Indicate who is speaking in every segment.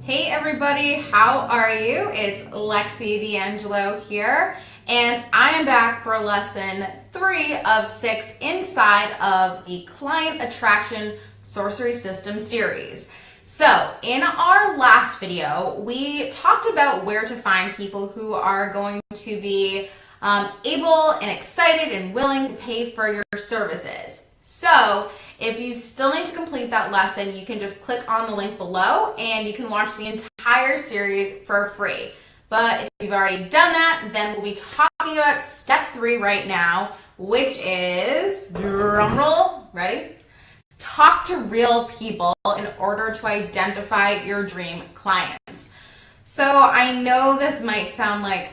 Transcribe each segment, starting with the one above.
Speaker 1: Hey everybody, how are you? It's Lexi D'Angelo here, and I am back for lesson 3 of 6 inside of the Client Attraction Sorcery System series. So in our last video, we talked about where to find people who are going to be able and excited and willing to pay for your services. So if you still need to complete that lesson, you can just click on the link below and you can watch the entire series for free. But if you've already done that, then we'll be talking about step 3 right now, which is, drumroll, ready? Talk to real people in order to identify your dream clients. So I know this might sound like,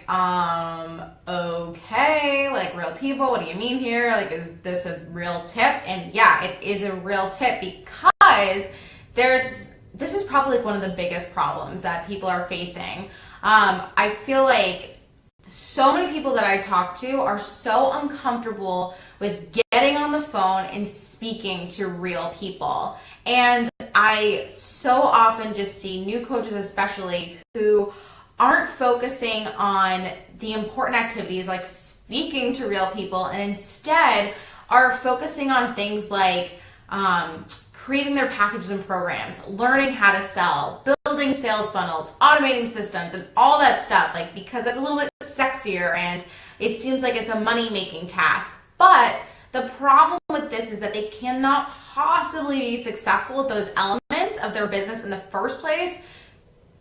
Speaker 1: okay, like real people, what do you mean here? Like, is this a real tip? And yeah, it is a real tip because this is probably like one of the biggest problems that people are facing. I feel like so many people that I talk to are so uncomfortable with getting on the phone and speaking to real people. And I so often just see new coaches especially who aren't focusing on the important activities like speaking to real people and instead are focusing on things like creating their packages and programs, learning how to sell, building sales funnels, automating systems, and all that stuff, like because it's a little bit sexier and it seems like it's a money-making task. But the problem with this is that they cannot possibly be successful with those elements of their business in the first place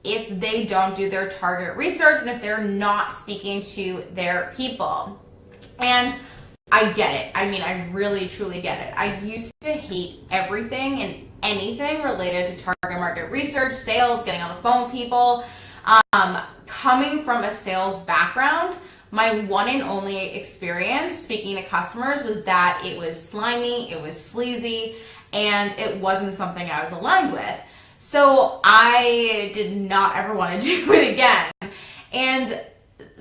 Speaker 1: if they don't do their target research and if they're not speaking to their people. And I get it. I mean, I really, truly get it. I used to hate everything and anything related to target market research, sales, getting on the phone with people. Coming from a sales background, my one and only experience speaking to customers was that it was slimy, it was sleazy, and it wasn't something I was aligned with. So I did not ever want to do it again. And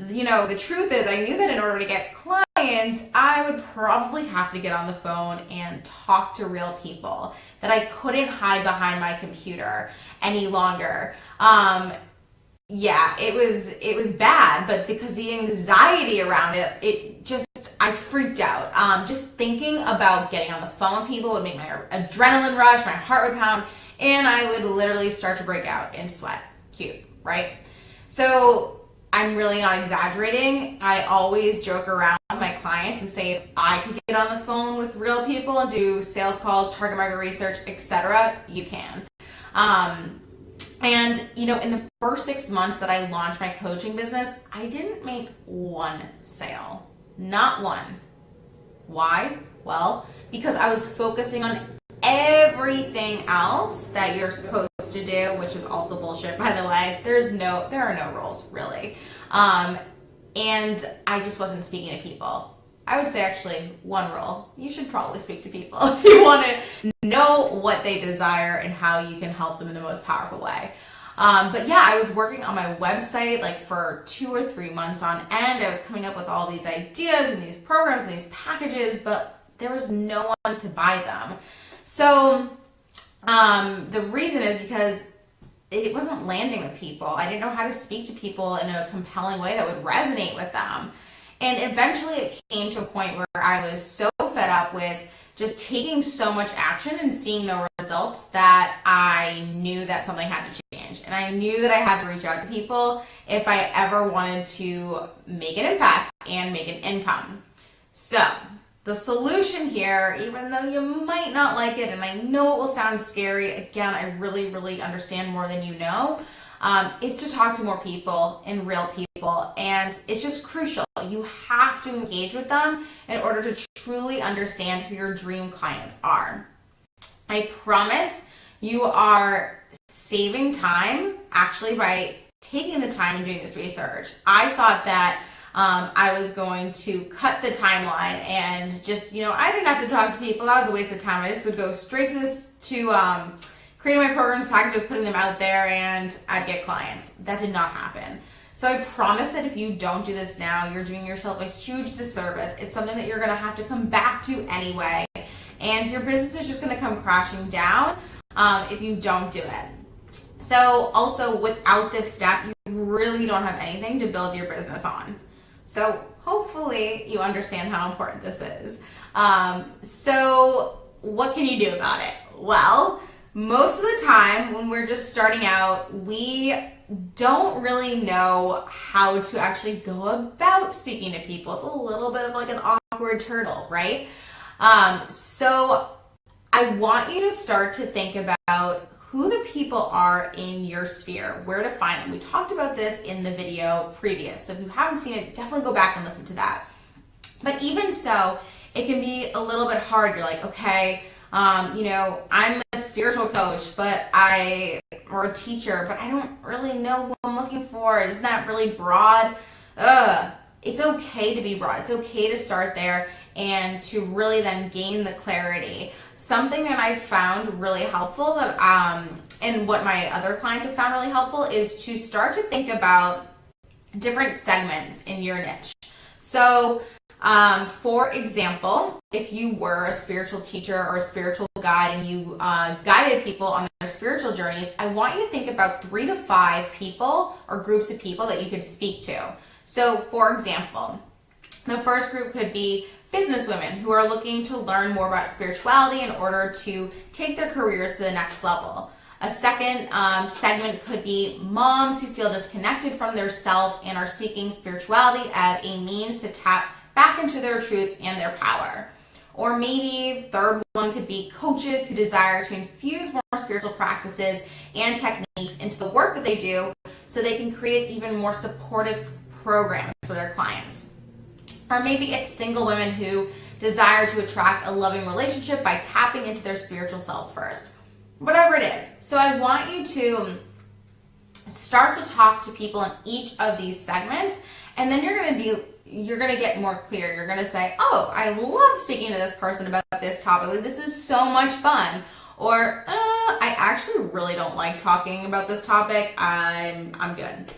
Speaker 1: you know, the truth is I knew that in order to get clients, I would probably have to get on the phone and talk to real people, that I couldn't hide behind my computer any longer. Yeah, it was bad, but because the anxiety around it I freaked out. Just thinking about getting on the phone with people would make my adrenaline rush, my heart would pound, and I would literally start to break out in sweat. Cute, right? So I'm really not exaggerating. I always joke around with my clients and say if I could get on the phone with real people and do sales calls, target market research, etc., you can. And, you know, in the first 6 months that I launched my coaching business, I didn't make one sale. Not one. Why? Well, because I was focusing on everything else that you're supposed to do, which is also bullshit, by the way. There are no rules, really. And I just wasn't speaking to people. I would say actually one rule. You should probably speak to people if you want to know what they desire and how you can help them in the most powerful way. But yeah, I was working on my website like for 2 or 3 months on end. I was coming up with all these ideas and these programs and these packages, but there was no one to buy them. So the reason is because it wasn't landing with people. I didn't know how to speak to people in a compelling way that would resonate with them. And eventually it came to a point where I was so fed up with just taking so much action and seeing no results that I knew that something had to change. And I knew that I had to reach out to people if I ever wanted to make an impact and make an income. So the solution here, even though you might not like it, and I know it will sound scary, again, I really, really understand more than you know, is to talk to more people and real people. And it's just crucial. You have to engage with them in order to truly understand who your dream clients are. I promise you are saving time actually by taking the time and doing this research. I thought that I was going to cut the timeline and just, you know, I didn't have to talk to people. That was a waste of time. I just would go straight to creating my programs, packages, putting them out there, and I'd get clients. That did not happen. So I promise that if you don't do this now, you're doing yourself a huge disservice. It's something that you're going to have to come back to anyway, and your business is just going to come crashing down if you don't do it. So also without this step, you really don't have anything to build your business on. So hopefully you understand how important this is. So what can you do about it? Well, most of the time when we're just starting out, we don't really know how to actually go about speaking to people. It's a little bit of like an awkward turtle, right? So I want you to start to think about who the people are in your sphere, where to find them. We talked about this in the video previous, so if you haven't seen it, definitely go back and listen to that. But even so, it can be a little bit hard. You're like, okay, I'm a spiritual coach, or a teacher, but I don't really know who I'm looking for. Isn't that really broad? It's okay to be broad. It's okay to start there and to really then gain the clarity. Something that I found really helpful and what my other clients have found really helpful is to start to think about different segments in your niche. So, for example, if you were a spiritual teacher or a spiritual guide and you guided people on their spiritual journeys, I want you to think about 3 to 5 people or groups of people that you could speak to. So, for example, the first group could be businesswomen who are looking to learn more about spirituality in order to take their careers to the next level. A second segment could be moms who feel disconnected from their self and are seeking spirituality as a means to tap back into their truth and their power. Or maybe third one could be coaches who desire to infuse more spiritual practices and techniques into the work that they do so they can create even more supportive programs for their clients. Or maybe it's single women who desire to attract a loving relationship by tapping into their spiritual selves first. Whatever it is. So I want you to start to talk to people in each of these segments, and then you're going to get more clear. You're going to say, oh, I love speaking to this person about this topic. Like, this is so much fun. Or, I actually really don't like talking about this topic. I'm good.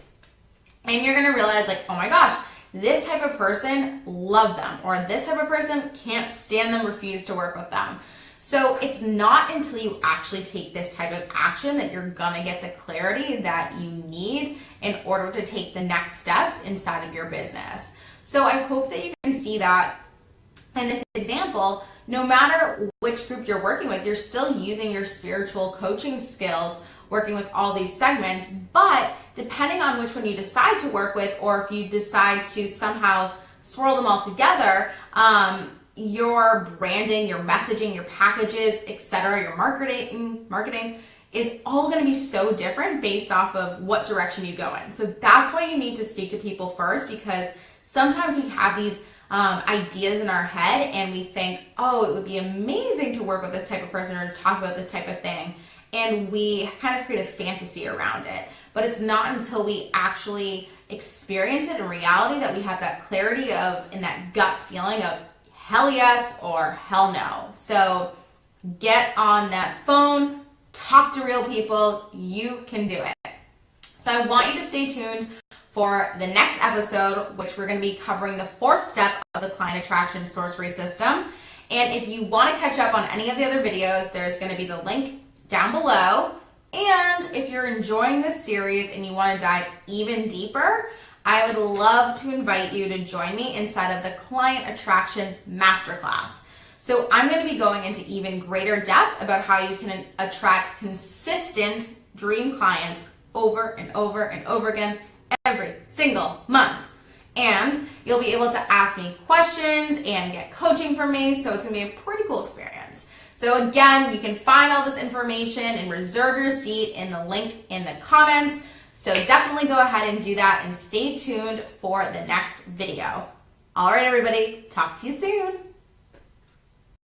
Speaker 1: And you're going to realize, like, oh my gosh, this type of person, love them. Or this type of person, can't stand them, refuse to work with them. So it's not until you actually take this type of action that you're gonna get the clarity that you need in order to take the next steps inside of your business. So I hope that you can see that in this example, no matter which group you're working with, you're still using your spiritual coaching skills working with all these segments, but depending on which one you decide to work with, or if you decide to somehow swirl them all together, your branding, your messaging, your packages, etc., your marketing is all going to be so different based off of what direction you go in. So that's why you need to speak to people first, because sometimes we have these ideas in our head and we think, oh, it would be amazing to work with this type of person or to talk about this type of thing. And we kind of create a fantasy around it. But it's not until we actually experience it in reality that we have that clarity of, and that gut feeling of hell yes or hell no. So get on that phone, talk to real people, you can do it. So I want you to stay tuned for the next episode, which we're going to be covering the 4th step of the client attraction sorcery system. And if you want to catch up on any of the other videos, there's going to be the link down below. And if you're enjoying this series and you want to dive even deeper, I would love to invite you to join me inside of the Client Attraction Masterclass. So I'm going to be going into even greater depth about how you can attract consistent dream clients over and over and over again every single month. And you'll be able to ask me questions and get coaching from me, so it's going to be a pretty cool experience. So again, you can find all this information and reserve your seat in the link in the comments. So definitely go ahead and do that and stay tuned for the next video. All right, everybody, talk to you soon.